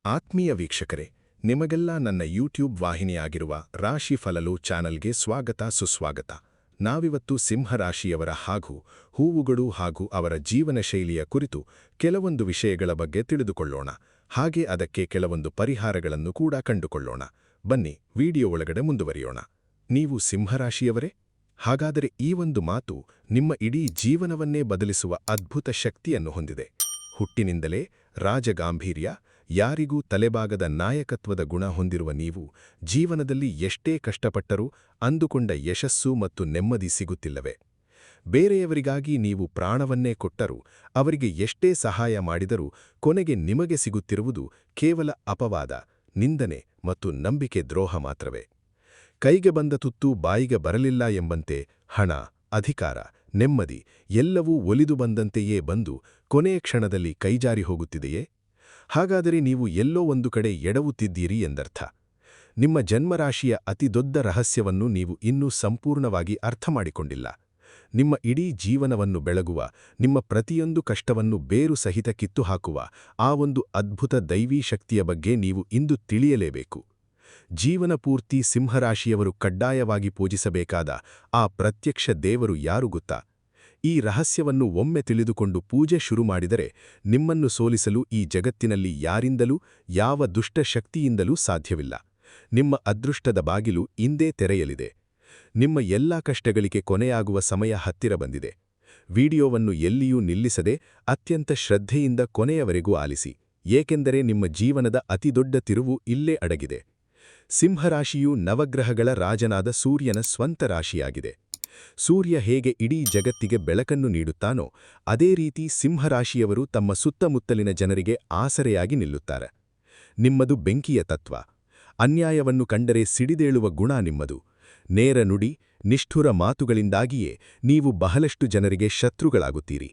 ಆತ್ಮೀಯ ವೀಕ್ಷಕರೇ, ನಿಮಗೆಲ್ಲ ನನ್ನ ಯೂಟ್ಯೂಬ್ ವಾಹಿನಿಯಾಗಿರುವ ರಾಶಿ ಫಲಲು ಚಾನಲ್ಗೆ ಸ್ವಾಗತ ಸುಸ್ವಾಗತ. ನಾವಿವತ್ತು ಸಿಂಹರಾಶಿಯವರ ಹಾಗೂ ಹೂವುಗಳು ಹಾಗೂ ಅವರ ಜೀವನ ಶೈಲಿಯ ಕುರಿತು ಕೆಲವೊಂದು ವಿಷಯಗಳ ಬಗ್ಗೆ ತಿಳಿದುಕೊಳ್ಳೋಣ. ಹಾಗೆ ಅದಕ್ಕೆ ಕೆಲವೊಂದು ಪರಿಹಾರಗಳನ್ನು ಕೂಡ ಕಂಡುಕೊಳ್ಳೋಣ. ಬನ್ನಿ ವಿಡಿಯೋ ಒಳಗಡೆ ಮುಂದುವರಿಯೋಣ. ನೀವು ಸಿಂಹರಾಶಿಯವರೇ? ಹಾಗಾದರೆ ಈ ಒಂದು ಮಾತು ನಿಮ್ಮ ಇಡೀ ಜೀವನವನ್ನೇ ಬದಲಿಸುವ ಅದ್ಭುತ ಶಕ್ತಿಯನ್ನು ಹೊಂದಿದೆ. ಹುಟ್ಟಿನಿಂದಲೇ ರಾಜಗಾಂಭೀರ್ಯ, ಯಾರಿಗೂ ತಲೆಬಾಗದ ನಾಯಕತ್ವದ ಗುಣ ಹೊಂದಿರುವ ನೀವು ಜೀವನದಲ್ಲಿ ಎಷ್ಟೇ ಕಷ್ಟಪಟ್ಟರೂ ಅಂದುಕೊಂಡ ಯಶಸ್ಸು ಮತ್ತು ನೆಮ್ಮದಿ ಸಿಗುತ್ತಿಲ್ಲವೇ? ಬೇರೆಯವರಿಗಾಗಿ ನೀವು ಪ್ರಾಣವನ್ನೇ ಕೊಟ್ಟರೂ, ಅವರಿಗೆ ಎಷ್ಟೇ ಸಹಾಯ ಮಾಡಿದರೂ ಕೊನೆಗೆ ನಿಮಗೆ ಸಿಗುತ್ತಿರುವುದು ಕೇವಲ ಅಪವಾದ, ನಿಂದನೆ ಮತ್ತು ನಂಬಿಕೆ ದ್ರೋಹ ಮಾತ್ರವೇ. ಕೈಗೆ ಬಂದ ತುತ್ತು ಬಾಯಿಗೆ ಬರಲಿಲ್ಲ ಎಂಬಂತೆ ಹಣ, ಅಧಿಕಾರ, ನೆಮ್ಮದಿ ಎಲ್ಲವೂ ಒಲಿದು ಬಂದಂತೆಯೇ ಬಂದು ಕೊನೆಯ ಕ್ಷಣದಲ್ಲಿ ಕೈಜಾರಿ ಹೋಗುತ್ತಿದೆಯೇ? ಹಾಗಾದರೆ ನೀವು ಎಲ್ಲೋ ಒಂದು ಕಡೆ ಎಡವುತ್ತಿದ್ದೀರಿ ಎಂದರ್ಥ. ನಿಮ್ಮ ಜನ್ಮರಾಶಿಯ ಅತಿದೊಡ್ಡ ರಹಸ್ಯವನ್ನು ನೀವು ಇನ್ನೂ ಸಂಪೂರ್ಣವಾಗಿ ಅರ್ಥಮಾಡಿಕೊಂಡಿಲ್ಲ. ನಿಮ್ಮ ಇಡೀ ಜೀವನವನ್ನು ಬೆಳಗುವ, ನಿಮ್ಮ ಪ್ರತಿಯೊಂದು ಕಷ್ಟವನ್ನು ಬೇರು ಸಹಿತ ಕಿತ್ತುಹಾಕುವ ಆ ಒಂದು ಅದ್ಭುತ ದೈವೀ ಶಕ್ತಿಯ ಬಗ್ಗೆ ನೀವು ಇಂದು ತಿಳಿಯಲೇಬೇಕು. ಜೀವನ ಪೂರ್ತಿ ಸಿಂಹರಾಶಿಯವರು ಕಡ್ಡಾಯವಾಗಿ ಪೂಜಿಸಬೇಕಾದ ಆ ಪ್ರತ್ಯಕ್ಷ ದೇವರು ಯಾರು ಗೊತ್ತಾ? ಈ ರಹಸ್ಯವನ್ನು ಒಮ್ಮೆ ತಿಳಿದುಕೊಂಡು ಪೂಜೆ ಶುರು ಮಾಡಿದರೆ ನಿಮ್ಮನ್ನು ಸೋಲಿಸಲು ಈ ಜಗತ್ತಿನಲ್ಲಿ ಯಾರಿಂದಲೂ, ಯಾವ ದುಷ್ಟ ಶಕ್ತಿಯಿಂದಲೂ ಸಾಧ್ಯವಿಲ್ಲ. ನಿಮ್ಮ ಅದೃಷ್ಟದ ಬಾಗಿಲು ಇಂದೇ ತೆರೆಯಲಿದೆ. ನಿಮ್ಮ ಎಲ್ಲಾ ಕಷ್ಟಗಳಿಗೆ ಕೊನೆಯಾಗುವ ಸಮಯ ಹತ್ತಿರ ಬಂದಿದೆ. ವಿಡಿಯೋವನ್ನು ಎಲ್ಲಿಯೂ ನಿಲ್ಲಿಸದೆ ಅತ್ಯಂತ ಶ್ರದ್ಧೆಯಿಂದ ಕೊನೆಯವರೆಗೂ ಆಲಿಸಿ, ಏಕೆಂದರೆ ನಿಮ್ಮ ಜೀವನದ ಅತಿದೊಡ್ಡ ತಿರುವು ಇಲ್ಲೇ ಅಡಗಿದೆ. ಸಿಂಹರಾಶಿಯು ನವಗ್ರಹಗಳ ರಾಜನಾದ ಸೂರ್ಯನ ಸ್ವಂತ ರಾಶಿಯಾಗಿದೆ. ಸೂರ್ಯ ಹೇಗೆ ಇಡೀ ಜಗತ್ತಿಗೆ ಬೆಳಕನ್ನು ನೀಡುತ್ತಾನೋ, ಅದೇ ರೀತಿ ಸಿಂಹರಾಶಿಯವರು ತಮ್ಮ ಸುತ್ತಮುತ್ತಲಿನ ಜನರಿಗೆ ಆಸರೆಯಾಗಿ ನಿಲ್ಲುತ್ತಾರೆ. ನಿಮ್ಮದು ಬೆಂಕಿಯ ತತ್ವ. ಅನ್ಯಾಯವನ್ನು ಕಂಡರೆ ಸಿಡಿದೇಳುವ ಗುಣ ನಿಮ್ಮದು. ನೇರ ನುಡಿ, ನಿಷ್ಠುರ ಮಾತುಗಳಿಂದಾಗಿಯೇ ನೀವು ಬಹಳಷ್ಟು ಜನರಿಗೆ ಶತ್ರುಗಳಾಗುತ್ತೀರಿ.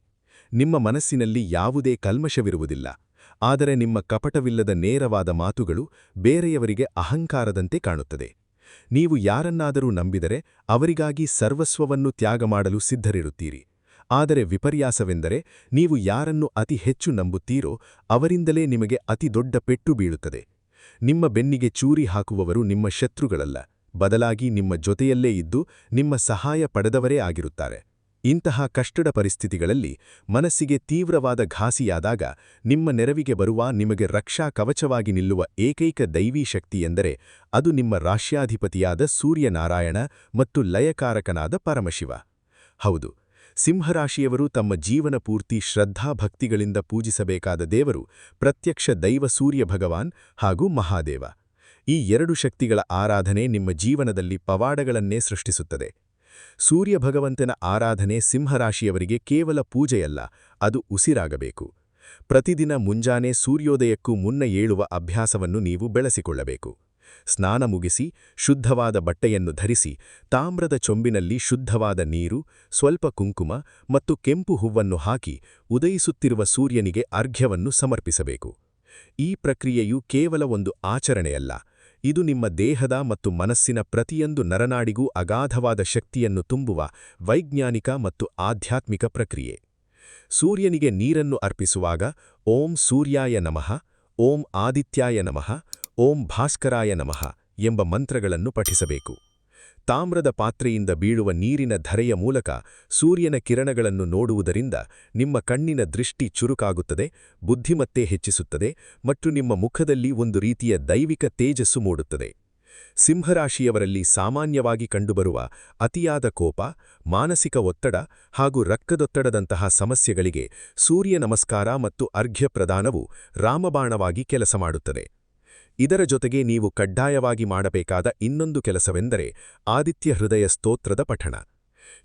ನಿಮ್ಮ ಮನಸ್ಸಿನಲ್ಲಿ ಯಾವುದೇ ಕಲ್ಮಶವಿರುವುದಿಲ್ಲ. ಆದರೆ ನಿಮ್ಮ ಕಪಟವಿಲ್ಲದ ನೇರವಾದ ಮಾತುಗಳು ಬೇರೆಯವರಿಗೆ ಅಹಂಕಾರದಂತೆ ಕಾಣುತ್ತದೆ. ನೀವು ಯಾರನ್ನಾದರೂ ನಂಬಿದರೆ ಅವರಿಗಾಗಿ ಸರ್ವಸ್ವವನ್ನು ತ್ಯಾಗ ಮಾಡಲು ಸಿದ್ಧರಿರುತ್ತೀರಿ. ಆದರೆ ವಿಪರ್ಯಾಸವೆಂದರೆ, ನೀವು ಯಾರನ್ನು ಅತಿ ಹೆಚ್ಚು ನಂಬುತ್ತೀರೋ ಅವರಿಂದಲೇ ನಿಮಗೆ ಅತಿ ದೊಡ್ಡ ಪೆಟ್ಟು ಬೀಳುತ್ತದೆ. ನಿಮ್ಮ ಬೆನ್ನಿಗೆ ಚೂರಿ ಹಾಕುವವರು ನಿಮ್ಮ ಶತ್ರುಗಳಲ್ಲ, ಬದಲಾಗಿ ನಿಮ್ಮ ಜೊತೆಯಲ್ಲೇ ಇದ್ದು ನಿಮ್ಮ ಸಹಾಯ ಪಡೆದವರೇ ಆಗಿರುತ್ತಾರೆ. ಇಂತಹ ಕಷ್ಟದ ಪರಿಸ್ಥಿತಿಗಳಲ್ಲಿ ಮನಸ್ಸಿಗೆ ತೀವ್ರವಾದ ಘಾಸಿಯಾದಾಗ ನಿಮ್ಮ ನೆರವಿಗೆ ಬರುವ, ನಿಮಗೆ ರಕ್ಷಾ ಕವಚವಾಗಿ ನಿಲ್ಲುವ ಏಕೈಕ ದೈವೀ ಶಕ್ತಿಯೆಂದರೆ ಅದು ನಿಮ್ಮ ರಾಶ್ಯಾಧಿಪತಿಯಾದ ಸೂರ್ಯನಾರಾಯಣ ಮತ್ತು ಲಯಕಾರಕನಾದ ಪರಮಶಿವ. ಹೌದು, ಸಿಂಹರಾಶಿಯವರು ತಮ್ಮ ಜೀವನ ಪೂರ್ತಿ ಶ್ರದ್ಧಾಭಕ್ತಿಗಳಿಂದ ಪೂಜಿಸಬೇಕಾದ ದೇವರು ಪ್ರತ್ಯಕ್ಷ ದೈವ ಸೂರ್ಯ ಭಗವಾನ್ ಹಾಗೂ ಮಹಾದೇವ. ಈ ಎರಡು ಶಕ್ತಿಗಳ ಆರಾಧನೆ ನಿಮ್ಮ ಜೀವನದಲ್ಲಿ ಪವಾಡಗಳನ್ನೇ ಸೃಷ್ಟಿಸುತ್ತದೆ. ಸೂರ್ಯ ಭಗವಂತನ ಆರಾಧನೆ ಸಿಂಹರಾಶಿಯವರಿಗೆ ಕೇವಲ ಪೂಜೆಯಲ್ಲ, ಅದು ಉಸಿರಾಗಬೇಕು. ಪ್ರತಿದಿನ ಮುಂಜಾನೆ ಸೂರ್ಯೋದಯಕ್ಕೂ ಮುನ್ನ ಏಳುವ ಅಭ್ಯಾಸವನ್ನು ನೀವು ಬೆಳೆಸಿಕೊಳ್ಳಬೇಕು. ಸ್ನಾನ ಮುಗಿಸಿ ಶುದ್ಧವಾದ ಬಟ್ಟೆಯನ್ನು ಧರಿಸಿ ತಾಮ್ರದ ಚೊಂಬಿನಲ್ಲಿ ಶುದ್ಧವಾದ ನೀರು, ಸ್ವಲ್ಪ ಕುಂಕುಮ ಮತ್ತು ಕೆಂಪು ಹೂವನ್ನು ಹಾಕಿ ಉದಯಿಸುತ್ತಿರುವ ಸೂರ್ಯನಿಗೆ ಅರ್ಘ್ಯವನ್ನು ಸಮರ್ಪಿಸಬೇಕು. ಈ ಪ್ರಕ್ರಿಯೆಯು ಕೇವಲ ಒಂದು ಆಚರಣೆಯಲ್ಲ, ಇದು ನಿಮ್ಮ ದೇಹದ ಮತ್ತು ಮನಸ್ಸಿನ ಪ್ರತಿಯೊಂದು ನರನಾಡಿಗೂ ಅಗಾಧವಾದ ಶಕ್ತಿಯನ್ನು ತುಂಬುವ ವೈಜ್ಞಾನಿಕ ಮತ್ತು ಆಧ್ಯಾತ್ಮಿಕ ಪ್ರಕ್ರಿಯೆ. ಸೂರ್ಯನಿಗೆ ನೀರನ್ನು ಅರ್ಪಿಸುವಾಗ ಓಂ ಸೂರ್ಯಾಯ ನಮಃ, ಓಂ ಆದಿತ್ಯಾಯ ನಮಃ, ಓಂ ಭಾಸ್ಕರಾಯ ನಮಃ ಎಂಬ ಮಂತ್ರಗಳನ್ನು ಪಠಿಸಬೇಕು. ತಾಮ್ರದ ಪಾತ್ರೆಯಿಂದ ಬೀಳುವ ನೀರಿನ ಧರೆಯ ಮೂಲಕ ಸೂರ್ಯನ ಕಿರಣಗಳನ್ನು ನೋಡುವುದರಿಂದ ನಿಮ್ಮ ಕಣ್ಣಿನ ದೃಷ್ಟಿ ಚುರುಕಾಗುತ್ತದೆ, ಬುದ್ಧಿಮತ್ತೆ ಹೆಚ್ಚಿಸುತ್ತದೆ ಮತ್ತು ನಿಮ್ಮ ಮುಖದಲ್ಲಿ ಒಂದು ರೀತಿಯ ದೈವಿಕ ತೇಜಸ್ಸು ಮೂಡುತ್ತದೆ. ಸಿಂಹರಾಶಿಯವರಲ್ಲಿ ಸಾಮಾನ್ಯವಾಗಿ ಕಂಡುಬರುವ ಅತಿಯಾದ ಕೋಪ, ಮಾನಸಿಕ ಒತ್ತಡ ಹಾಗೂ ರಕ್ತದೊತ್ತಡದಂತಹ ಸಮಸ್ಯೆಗಳಿಗೆ ಸೂರ್ಯ ನಮಸ್ಕಾರ ಮತ್ತು ಅರ್ಘ್ಯ ಪ್ರದಾನವು ರಾಮಬಾಣವಾಗಿ ಕೆಲಸ ಮಾಡುತ್ತದೆ. ಇದರ ಜೊತೆಗೆ ನೀವು ಕಡ್ಡಾಯವಾಗಿ ಮಾಡಬೇಕಾದ ಇನ್ನೊಂದು ಕೆಲಸವೆಂದರೆ ಆದಿತ್ಯ ಹೃದಯ ಸ್ತೋತ್ರದ ಪಠಣ.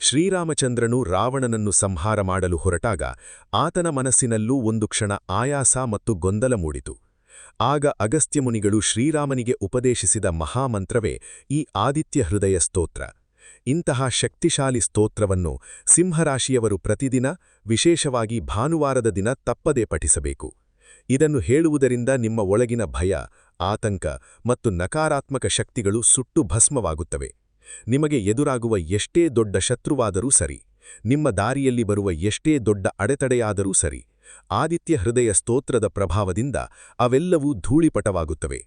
ಶ್ರೀರಾಮಚಂದ್ರನು ರಾವಣನನ್ನು ಸಂಹಾರ ಮಾಡಲು ಹೊರಟಾಗ ಆತನ ಮನಸ್ಸಿನಲ್ಲೂ ಒಂದು ಕ್ಷಣ ಆಯಾಸ ಮತ್ತು ಗೊಂದಲ ಮೂಡಿತು. ಆಗ ಅಗಸ್ತ್ಯಮುನಿಗಳು ಶ್ರೀರಾಮನಿಗೆ ಉಪದೇಶಿಸಿದ ಮಹಾಮಂತ್ರವೇ ಈ ಆದಿತ್ಯ ಹೃದಯ ಸ್ತೋತ್ರ. ಇಂತಹ ಶಕ್ತಿಶಾಲಿ ಸ್ತೋತ್ರವನ್ನು ಸಿಂಹರಾಶಿಯವರು ಪ್ರತಿದಿನ, ವಿಶೇಷವಾಗಿ ಭಾನುವಾರದ ದಿನ ತಪ್ಪದೇ ಪಠಿಸಬೇಕು. ಇದನ್ನು ಹೇಳುವುದರಿಂದ ನಿಮ್ಮ ಒಳಗಿನ ಭಯ, ಆತಂಕ ಮತ್ತು ನಕಾರಾತ್ಮಕ ಶಕ್ತಿಗಳು ಸುಟ್ಟು ಭಸ್ಮವಾಗುತ್ತವೆ. ನಿಮಗೆ ಎದುರಾಗುವ ಎಷ್ಟೇ ದೊಡ್ಡ ಶತ್ರುವಾದರೂ ಸರಿ, ನಿಮ್ಮ ದಾರಿಯಲ್ಲಿ ಬರುವ ಎಷ್ಟೇ ದೊಡ್ಡ ಅಡೆತಡೆಯಾದರೂ ಸರಿ, ಆದಿತ್ಯ ಹೃದಯ ಸ್ತೋತ್ರದ ಪ್ರಭಾವದಿಂದ ಅವೆಲ್ಲವೂ ಧೂಳಿಪಟವಾಗುತ್ತವೆ.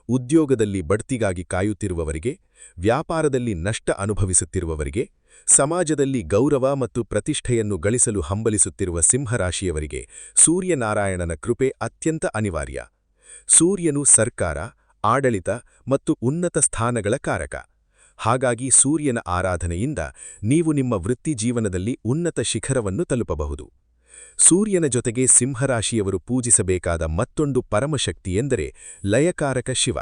ಉದ್ಯೋಗದಲ್ಲಿ ಬಡ್ತಿಗಾಗಿ ಕಾಯುತ್ತಿರುವವರಿಗೆ, ವ್ಯಾಪಾರದಲ್ಲಿ ನಷ್ಟ ಅನುಭವಿಸುತ್ತಿರುವವರಿಗೆ, ಸಮಾಜದಲ್ಲಿ ಗೌರವ ಮತ್ತು ಪ್ರತಿಷ್ಠೆಯನ್ನು ಗಳಿಸಲು ಹಂಬಲಿಸುತ್ತಿರುವ ಸಿಂಹರಾಶಿಯವರಿಗೆ ಸೂರ್ಯನಾರಾಯಣನ ಕೃಪೆ ಅತ್ಯಂತ ಅನಿವಾರ್ಯ. ಸೂರ್ಯನು ಸರ್ಕಾರ, ಆಡಳಿತ ಮತ್ತು ಉನ್ನತ ಸ್ಥಾನಗಳ ಕಾರಕ. ಹಾಗಾಗಿ ಸೂರ್ಯನ ಆರಾಧನೆಯಿಂದ ನೀವು ನಿಮ್ಮ ವೃತ್ತಿಜೀವನದಲ್ಲಿ ಉನ್ನತ ಶಿಖರವನ್ನು ತಲುಪಬಹುದು. ಸೂರ್ಯನ ಜೊತೆಗೆ ಸಿಂಹರಾಶಿಯವರು ಪೂಜಿಸಬೇಕಾದ ಮತ್ತೊಂದು ಪರಮಶಕ್ತಿ ಎಂದರೆ ಲಯಕಾರಕ ಶಿವ.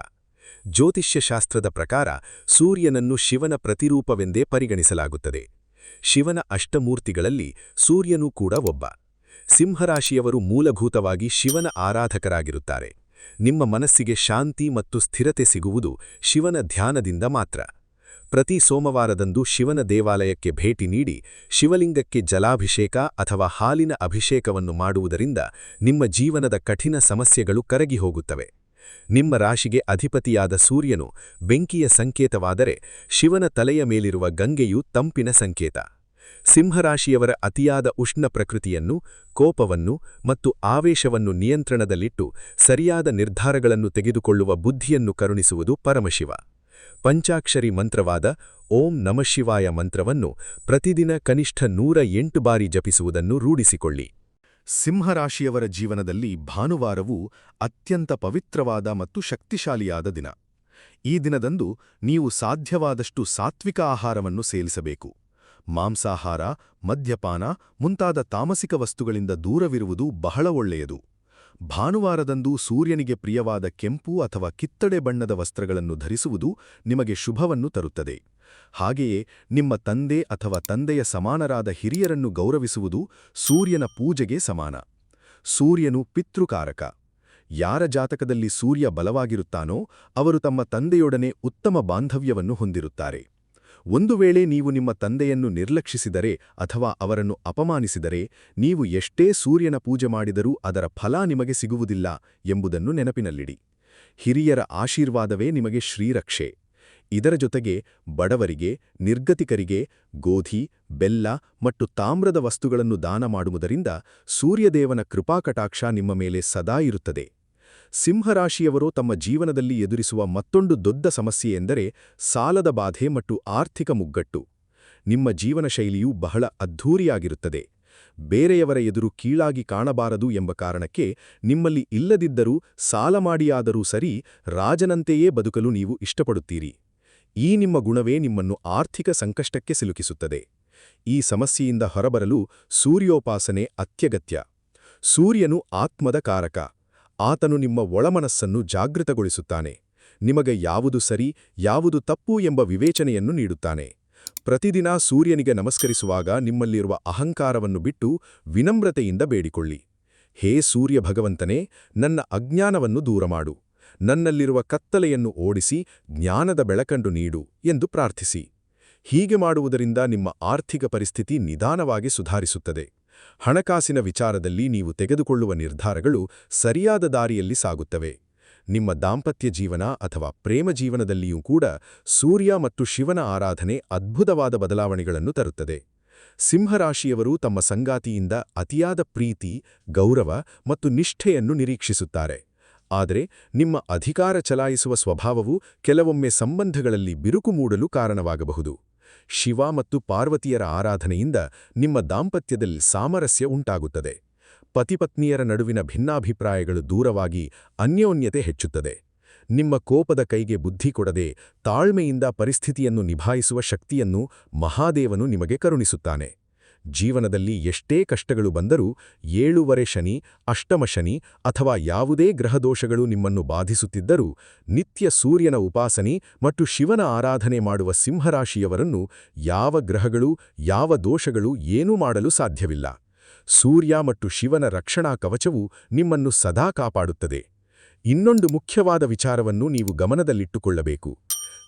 ಜ್ಯೋತಿಷ್ಯಶಾಸ್ತ್ರದ ಪ್ರಕಾರ ಸೂರ್ಯನನ್ನು ಶಿವನ ಪ್ರತಿರೂಪವೆಂದೇ ಪರಿಗಣಿಸಲಾಗುತ್ತದೆ. ಶಿವನ ಅಷ್ಟಮೂರ್ತಿಗಳಲ್ಲಿ ಸೂರ್ಯನೂ ಕೂಡ ಒಬ್ಬ. ಸಿಂಹರಾಶಿಯವರು ಮೂಲಭೂತವಾಗಿ ಶಿವನ ಆರಾಧಕರಾಗಿರುತ್ತಾರೆ. ನಿಮ್ಮ ಮನಸ್ಸಿಗೆ ಶಾಂತಿ ಮತ್ತು ಸ್ಥಿರತೆ ಸಿಗುವುದು ಶಿವನ ಧ್ಯಾನದಿಂದ ಮಾತ್ರ. ಪ್ರತಿ ಸೋಮವಾರದಂದು ಶಿವನ ದೇವಾಲಯಕ್ಕೆ ಭೇಟಿ ನೀಡಿ ಶಿವಲಿಂಗಕ್ಕೆ ಜಲಾಭಿಷೇಕ ಅಥವಾ ಹಾಲಿನ ಅಭಿಷೇಕವನ್ನು ಮಾಡುವುದರಿಂದ ನಿಮ್ಮ ಜೀವನದ ಕಠಿಣ ಸಮಸ್ಯೆಗಳು ಕರಗಿ ಹೋಗುತ್ತವೆ. ನಿಮ್ಮ ರಾಶಿಗೆ ಅಧಿಪತಿಯಾದ ಸೂರ್ಯನು ಬೆಂಕಿಯ ಸಂಕೇತವಾದರೆ ಶಿವನ ತಲೆಯ ಮೇಲಿರುವ ಗಂಗೆಯು ತಂಪಿನ ಸಂಕೇತ. ಸಿಂಹರಾಶಿಯವರ ಅತಿಯಾದ ಉಷ್ಣ ಪ್ರಕೃತಿಯನ್ನು, ಕೋಪವನ್ನು ಮತ್ತು ಆವೇಶವನ್ನು ನಿಯಂತ್ರಣದಲ್ಲಿಟ್ಟು ಸರಿಯಾದ ನಿರ್ಧಾರಗಳನ್ನು ತೆಗೆದುಕೊಳ್ಳುವ ಬುದ್ಧಿಯನ್ನು ಕರುಣಿಸುವುದು ಪರಮಶಿವ. ಪಂಚಾಕ್ಷರಿ ಮಂತ್ರವಾದ ಓಂ ನಮಃಶಿವಾಯ ಮಂತ್ರವನ್ನು ಪ್ರತಿದಿನ ಕನಿಷ್ಠ 108 ಬಾರಿ ಜಪಿಸುವುದನ್ನು ರೂಢಿಸಿಕೊಳ್ಳಿ. ಸಿಂಹರಾಶಿಯವರ ಜೀವನದಲ್ಲಿ ಭಾನುವಾರವು ಅತ್ಯಂತ ಪವಿತ್ರವಾದ ಮತ್ತು ಶಕ್ತಿಶಾಲಿಯಾದ ದಿನ. ಈ ದಿನದಂದು ನೀವು ಸಾಧ್ಯವಾದಷ್ಟು ಸಾತ್ವಿಕ ಆಹಾರವನ್ನು ಸೇವಿಸಬೇಕು. ಮಾಂಸಾಹಾರ, ಮದ್ಯಪಾನ ಮುಂತಾದ ತಾಮಸಿಕ ವಸ್ತುಗಳಿಂದ ದೂರವಿರುವುದು ಬಹಳ ಒಳ್ಳೆಯದು. ಭಾನುವಾರದಂದು ಸೂರ್ಯನಿಗೆ ಪ್ರಿಯವಾದ ಕೆಂಪು ಅಥವಾ ಕಿತ್ತಳೆ ಬಣ್ಣದ ವಸ್ತ್ರಗಳನ್ನು ಧರಿಸುವುದು ನಿಮಗೆ ಶುಭವನ್ನು ತರುತ್ತದೆ. ಹಾಗೆಯೇ ನಿಮ್ಮ ತಂದೆ ಅಥವಾ ತಂದೆಯ ಸಮಾನರಾದ ಹಿರಿಯರನ್ನು ಗೌರವಿಸುವುದು ಸೂರ್ಯನ ಪೂಜೆಗೆ ಸಮಾನ. ಸೂರ್ಯನು ಪಿತೃಕಾರಕ. ಯಾರ ಜಾತಕದಲ್ಲಿ ಸೂರ್ಯ ಬಲವಾಗಿರುತ್ತಾನೋ ಅವರು ತಮ್ಮ ತಂದೆಯೊಡನೆ ಉತ್ತಮ ಬಾಂಧವ್ಯವನ್ನು ಹೊಂದಿರುತ್ತಾರೆ. ಒಂದು ವೇಳೆ ನೀವು ನಿಮ್ಮ ತಂದೆಯನ್ನು ನಿರ್ಲಕ್ಷಿಸಿದರೆ ಅಥವಾ ಅವರನ್ನು ಅಪಮಾನಿಸಿದರೆ ನೀವು ಎಷ್ಟೇ ಸೂರ್ಯನ ಪೂಜೆ ಮಾಡಿದರೂ ಅದರ ಫಲ ನಿಮಗೆ ಸಿಗುವುದಿಲ್ಲ ಎಂಬುದನ್ನು ನೆನಪಿನಲ್ಲಿಡಿ. ಹಿರಿಯರ ಆಶೀರ್ವಾದವೇ ನಿಮಗೆ ಶ್ರೀರಕ್ಷೆ. ಇದರ ಜೊತೆಗೆ ಬಡವರಿಗೆ, ನಿರ್ಗತಿಕರಿಗೆ ಗೋಧಿ, ಬೆಲ್ಲ ಮತ್ತು ತಾಮ್ರದ ವಸ್ತುಗಳನ್ನು ದಾನ ಮಾಡುವುದರಿಂದ ಸೂರ್ಯದೇವನ ಕೃಪಾಕಟಾಕ್ಷ ನಿಮ್ಮ ಮೇಲೆ ಸದಾ ಇರುತ್ತದೆ. ಸಿಂಹರಾಶಿಯವರು ತಮ್ಮ ಜೀವನದಲ್ಲಿ ಎದುರಿಸುವ ಮತ್ತೊಂದು ದೊಡ್ಡ ಸಮಸ್ಯೆಯೆಂದರೆ ಸಾಲದ ಬಾಧೆ ಮತ್ತು ಆರ್ಥಿಕ ಮುಗ್ಗಟ್ಟು. ನಿಮ್ಮ ಜೀವನ ಶೈಲಿಯು ಬಹಳ ಅದ್ಧೂರಿಯಾಗಿರುತ್ತದೆ. ಬೇರೆಯವರ ಎದುರು ಕೀಳಾಗಿ ಕಾಣಬಾರದು ಎಂಬ ಕಾರಣಕ್ಕೆ ನಿಮ್ಮಲ್ಲಿ ಇಲ್ಲದಿದ್ದರೂ ಸಾಲ ಮಾಡಿಯಾದರೂ ಸರಿ ರಾಜನಂತೆಯೇ ಬದುಕಲು ನೀವು ಇಷ್ಟಪಡುತ್ತೀರಿ. ಈ ನಿಮ್ಮ ಗುಣವೇ ನಿಮ್ಮನ್ನು ಆರ್ಥಿಕ ಸಂಕಷ್ಟಕ್ಕೆ ಸಿಲುಕಿಸುತ್ತದೆ. ಈ ಸಮಸ್ಯೆಯಿಂದ ಹೊರಬರಲು ಸೂರ್ಯೋಪಾಸನೆ ಅತ್ಯಗತ್ಯ. ಸೂರ್ಯನು ಆತ್ಮದ ಕಾರಕ. ಆತನು ನಿಮ್ಮ ಒಳಮನಸ್ಸನ್ನು ಜಾಗೃತಗೊಳಿಸುತ್ತಾನೆ. ನಿಮಗೆ ಯಾವುದು ಸರಿ, ಯಾವುದು ತಪ್ಪು ಎಂಬ ವಿವೇಚನೆಯನ್ನು ನೀಡುತ್ತಾನೆ. ಪ್ರತಿದಿನ ಸೂರ್ಯನಿಗೆ ನಮಸ್ಕರಿಸುವಾಗ ನಿಮ್ಮಲ್ಲಿರುವ ಅಹಂಕಾರವನ್ನು ಬಿಟ್ಟು ವಿನಮ್ರತೆಯಿಂದ ಬೇಡಿಕೊಳ್ಳಿ. ಹೇ ಸೂರ್ಯ ಭಗವಂತನೇ, ನನ್ನ ಅಜ್ಞಾನವನ್ನು ದೂರಮಾಡು. ನನ್ನಲ್ಲಿರುವ ಕತ್ತಲೆಯನ್ನು ಓಡಿಸಿ ಜ್ಞಾನದ ಬೆಳಕನ್ನು ನೀಡು ಎಂದು ಪ್ರಾರ್ಥಿಸಿ. ಹೀಗೆ ಮಾಡುವುದರಿಂದ ನಿಮ್ಮ ಆರ್ಥಿಕ ಪರಿಸ್ಥಿತಿ ನಿಧಾನವಾಗಿ ಸುಧಾರಿಸುತ್ತದೆ. ಹಣಕಾಸಿನ ವಿಚಾರದಲ್ಲಿ ನೀವು ತೆಗೆದುಕೊಳ್ಳುವ ನಿರ್ಧಾರಗಳು ಸರಿಯಾದ ದಾರಿಯಲ್ಲಿ ಸಾಗುತ್ತವೆ. ನಿಮ್ಮ ದಾಂಪತ್ಯ ಜೀವನ ಅಥವಾ ಪ್ರೇಮ ಜೀವನದಲ್ಲಿಯೂ ಕೂಡ ಸೂರ್ಯ ಮತ್ತು ಶಿವನ ಆರಾಧನೆ ಅದ್ಭುತವಾದ ಬದಲಾವಣೆಗಳನ್ನು ತರುತ್ತದೆ. ಸಿಂಹರಾಶಿಯವರು ತಮ್ಮ ಸಂಗಾತಿಯಿಂದ ಅತಿಯಾದ ಪ್ರೀತಿ, ಗೌರವ ಮತ್ತು ನಿಷ್ಠೆಯನ್ನು ನಿರೀಕ್ಷಿಸುತ್ತಾರೆ. ಆದರೆ ನಿಮ್ಮ ಅಧಿಕಾರ ಚಲಾಯಿಸುವ ಸ್ವಭಾವವು ಕೆಲವೊಮ್ಮೆ ಸಂಬಂಧಗಳಲ್ಲಿ ಬಿರುಕು ಮೂಡಲು ಕಾರಣವಾಗಬಹುದು. ಶಿವ ಮತ್ತು ಪಾರ್ವತಿಯರ ಆರಾಧನೆಯಿಂದ ನಿಮ್ಮ ದಾಂಪತ್ಯದಲ್ಲಿ ಸಾಮರಸ್ಯ ಉಂಟಾಗುತ್ತದೆ. ಪತಿಪತ್ನಿಯರ ನಡುವಿನ ಭಿನ್ನಾಭಿಪ್ರಾಯಗಳು ದೂರವಾಗಿ ಅನ್ಯೋನ್ಯತೆ ಹೆಚ್ಚುತ್ತದೆ. ನಿಮ್ಮ ಕೋಪದ ಕೈಗೆ ಬುದ್ಧಿ ಕೊಡದೆ ತಾಳ್ಮೆಯಿಂದ ಪರಿಸ್ಥಿತಿಯನ್ನು ನಿಭಾಯಿಸುವ ಶಕ್ತಿಯನ್ನು ಮಹಾದೇವನು ನಿಮಗೆ ಕರುಣಿಸುತ್ತಾನೆ. ಜೀವನದಲ್ಲಿ ಎಷ್ಟೇ ಕಷ್ಟಗಳು ಬಂದರೂ 7ನೇ ಶನಿ, ಅಷ್ಟಮ ಶನಿ ಅಥವಾ ಯಾವುದೇ ಗ್ರಹದೋಷಗಳು ನಿಮ್ಮನ್ನು ಬಾಧಿಸುತ್ತಿದ್ದರೂ ನಿತ್ಯ ಸೂರ್ಯನ ಉಪಾಸನೆ ಮತ್ತು ಶಿವನ ಆರಾಧನೆ ಮಾಡುವ ಸಿಂಹರಾಶಿಯವರನ್ನು ಯಾವ ಗ್ರಹಗಳು, ಯಾವ ದೋಷಗಳು ಏನೂ ಮಾಡಲು ಸಾಧ್ಯವಿಲ್ಲ. ಸೂರ್ಯ ಮತ್ತು ಶಿವನ ರಕ್ಷಣಾ ಕವಚವು ನಿಮ್ಮನ್ನು ಸದಾ ಕಾಪಾಡುತ್ತದೆ. ಇನ್ನೊಂದು ಮುಖ್ಯವಾದ ವಿಚಾರವನ್ನು ನೀವು ಗಮನದಲ್ಲಿಟ್ಟುಕೊಳ್ಳಬೇಕು.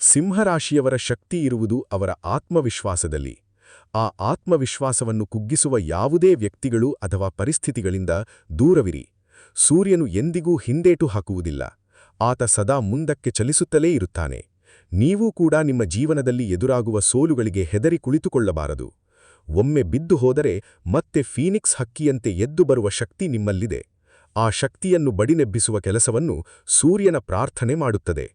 ಸಿಂಹರಾಶಿಯವರ ಶಕ್ತಿ ಇರುವುದು ಅವರ ಆತ್ಮವಿಶ್ವಾಸದಲ್ಲಿ. ಆ ಆತ್ಮವಿಶ್ವಾಸವನ್ನು ಕುಗ್ಗಿಸುವ ಯಾವುದೇ ವ್ಯಕ್ತಿಗಳು ಅಥವಾ ಪರಿಸ್ಥಿತಿಗಳಿಂದ ದೂರವಿರಿ. ಸೂರ್ಯನು ಎಂದಿಗೂ ಹಿಂದೇಟು ಹಾಕುವುದಿಲ್ಲ. ಆತ ಸದಾ ಮುಂದಕ್ಕೆ ಚಲಿಸುತ್ತಲೇ ಇರುತ್ತಾನೆ. ನೀವೂ ಕೂಡ ನಿಮ್ಮ ಜೀವನದಲ್ಲಿ ಎದುರಾಗುವ ಸೋಲುಗಳಿಗೆ ಹೆದರಿ ಕುಳಿತುಕೊಳ್ಳಬಾರದು. ಒಮ್ಮೆ ಬಿದ್ದು ಹೋದರೆ ಮತ್ತೆ ಫೀನಿಕ್ಸ್ ಹಕ್ಕಿಯಂತೆ ಎದ್ದು ಬರುವ ಶಕ್ತಿ ನಿಮ್ಮಲ್ಲಿದೆ. ಆ ಶಕ್ತಿಯನ್ನು ಬಡಿನೆಬ್ಬಿಸುವ ಕೆಲಸವನ್ನು ಸೂರ್ಯನ ಪ್ರಾರ್ಥನೆ ಮಾಡುತ್ತದೆ.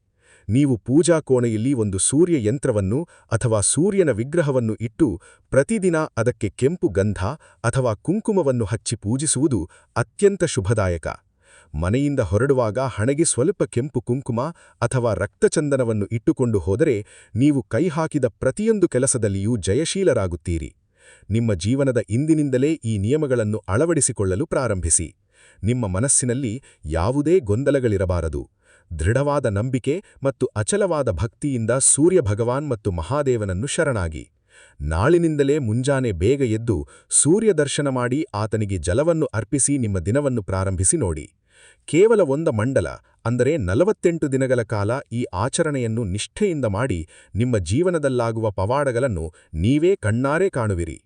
ನೀವು ಪೂಜಾ ಕೋಣೆಯಲ್ಲಿ ಒಂದು ಸೂರ್ಯ ಯಂತ್ರವನ್ನು ಅಥವಾ ಸೂರ್ಯನ ವಿಗ್ರಹವನ್ನು ಇಟ್ಟು ಪ್ರತಿದಿನ ಅದಕ್ಕೆ ಕೆಂಪು ಗಂಧ ಅಥವಾ ಕುಂಕುಮವನ್ನು ಹಚ್ಚಿ ಪೂಜಿಸುವುದು ಅತ್ಯಂತ ಶುಭದಾಯಕ. ಮನೆಯಿಂದ ಹೊರಡುವಾಗ ಹಣೆಗೆ ಸ್ವಲ್ಪ ಕೆಂಪು ಕುಂಕುಮ ಅಥವಾ ರಕ್ತಚಂದನವನ್ನು ಇಟ್ಟುಕೊಂಡು ಹೋದರೆ ನೀವು ಕೈಹಾಕಿದ ಪ್ರತಿಯೊಂದು ಕೆಲಸದಲ್ಲಿಯೂ ಜಯಶೀಲರಾಗುತ್ತೀರಿ. ನಿಮ್ಮ ಜೀವನದ ಇಂದಿನಿಂದಲೇ ಈ ನಿಯಮಗಳನ್ನು ಅಳವಡಿಸಿಕೊಳ್ಳಲು ಪ್ರಾರಂಭಿಸಿ. ನಿಮ್ಮ ಮನಸ್ಸಿನಲ್ಲಿ ಯಾವುದೇ ಗೊಂದಲಗಳಿರಬಾರದು. ದೃಢವಾದ ನಂಬಿಕೆ ಮತ್ತು ಅಚಲವಾದ ಭಕ್ತಿಯಿಂದ ಸೂರ್ಯ ಭಗವಾನ್ ಮತ್ತು ಮಹಾದೇವನನ್ನು ಶರಣಾಗಿ. ನಾಳಿನಿಂದಲೇ ಮುಂಜಾನೆ ಬೇಗ ಎದ್ದು ಸೂರ್ಯ ದರ್ಶನ ಮಾಡಿ ಆತನಿಗೆ ಜಲವನ್ನು ಅರ್ಪಿಸಿ ನಿಮ್ಮ ದಿನವನ್ನು ಪ್ರಾರಂಭಿಸಿ ನೋಡಿ. ಕೇವಲ ಒಂದು ಮಂಡಲ ಅಂದರೆ 48 ದಿನಗಳ ಕಾಲ ಈ ಆಚರಣೆಯನ್ನು ನಿಷ್ಠೆಯಿಂದ ಮಾಡಿ ನಿಮ್ಮ ಜೀವನದಲ್ಲಾಗುವ ಪವಾಡಗಳನ್ನು ನೀವೇ ಕಣ್ಣಾರೆ ಕಾಣುವಿರಿ.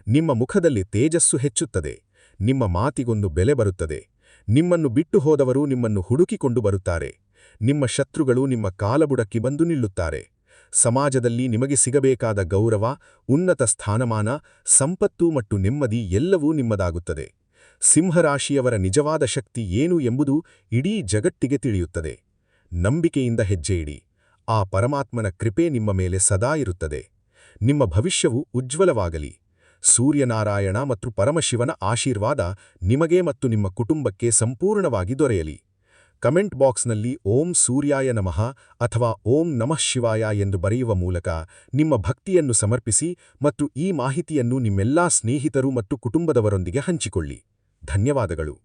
ನಿಮ್ಮ ಮುಖದಲ್ಲಿ ತೇಜಸ್ಸು ಹೆಚ್ಚುತ್ತದೆ. ನಿಮ್ಮ ಮಾತಿಗೊಂದು ಬೆಲೆ ಬರುತ್ತದೆ. ನಿಮ್ಮನ್ನು ಬಿಟ್ಟು ಹೋದವರು ನಿಮ್ಮನ್ನು ಹುಡುಕಿಕೊಂಡು ಬರುತ್ತಾರೆ. ನಿಮ್ಮ ಶತ್ರುಗಳು ನಿಮ್ಮ ಕಾಲಬುಡಕ್ಕೆ ಬಂದು ನಿಲ್ಲುತ್ತಾರೆ. ಸಮಾಜದಲ್ಲಿ ನಿಮಗೆ ಸಿಗಬೇಕಾದ ಗೌರವ, ಉನ್ನತ ಸ್ಥಾನಮಾನ, ಸಂಪತ್ತು ಮತ್ತು ನೆಮ್ಮದಿ ಎಲ್ಲವೂ ನಿಮ್ಮದಾಗುತ್ತದೆ. ಸಿಂಹರಾಶಿಯವರ ನಿಜವಾದ ಶಕ್ತಿ ಏನು ಎಂಬುದು ಇಡೀ ಜಗತ್ತಿಗೆ ತಿಳಿಯುತ್ತದೆ. ನಂಬಿಕೆಯಿಂದ ಹೆಜ್ಜೆಯಿಡಿ. ಆ ಪರಮಾತ್ಮನ ಕೃಪೆ ನಿಮ್ಮ ಮೇಲೆ ಸದಾ ಇರುತ್ತದೆ. ನಿಮ್ಮ ಭವಿಷ್ಯವು ಉಜ್ವಲವಾಗಲಿ. ಸೂರ್ಯನಾರಾಯಣ ಮತ್ತು ಪರಮಶಿವನ ಆಶೀರ್ವಾದ ನಿಮಗೆ ಮತ್ತು ನಿಮ್ಮ ಕುಟುಂಬಕ್ಕೆ ಸಂಪೂರ್ಣವಾಗಿ ದೊರೆಯಲಿ. ಕಮೆಂಟ್ ಬಾಕ್ಸ್ನಲ್ಲಿ ಓಂ ಸೂರ್ಯಾಯ ನಮಃ ಅಥವಾ ಓಂ ನಮಃ ಶಿವಾಯ ಎಂದು ಬರೆಯುವ ಮೂಲಕ ನಿಮ್ಮ ಭಕ್ತಿಯನ್ನು ಸಮರ್ಪಿಸಿ ಮತ್ತು ಈ ಮಾಹಿತಿಯನ್ನು ನಿಮ್ಮೆಲ್ಲಾ ಸ್ನೇಹಿತರು ಮತ್ತು ಕುಟುಂಬದವರೊಂದಿಗೆ ಹಂಚಿಕೊಳ್ಳಿ. ಧನ್ಯವಾದಗಳು.